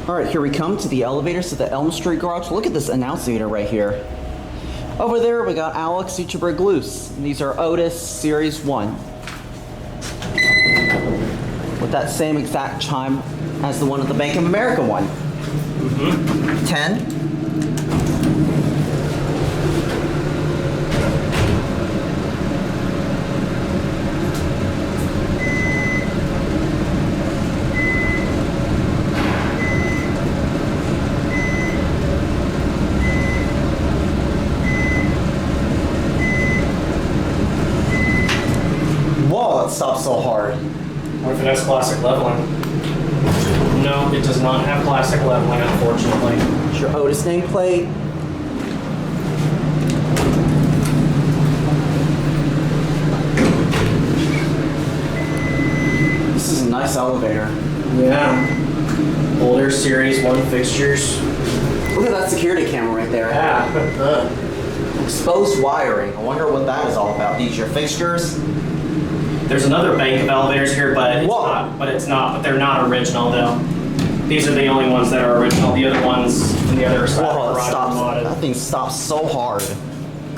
All right, here we come to the elevators to the Elm Street garage. Look at this annunciator right here. Over there, we got Alex, YouTuber Gluse. These are Otis Series 1. With that same exact chime as the one at the Bank of America one. 10. Whoa, it stops so hard. What if it has classic leveling? No, it does not have classic leveling, unfortunately. It's your Otis nameplate. This is a nice elevator. Yeah. Older Series 1 fixtures. Look at that security camera right there. Yeah. Exposed wiring. I wonder what that is all about. These are your fixtures. There's another bank of elevators here, but they're not original though. These are the only ones that are original. The other ones in the other side Whoa, are modded. that thing stops so hard.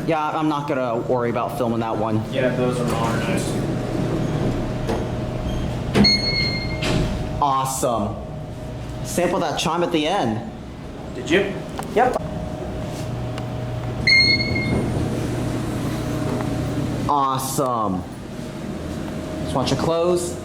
Yeah, I'm not gonna worry about filming that one. Yeah, those are modernized. Awesome. Sample that chime at the end. Did you? Yep. Awesome. Just want you to close.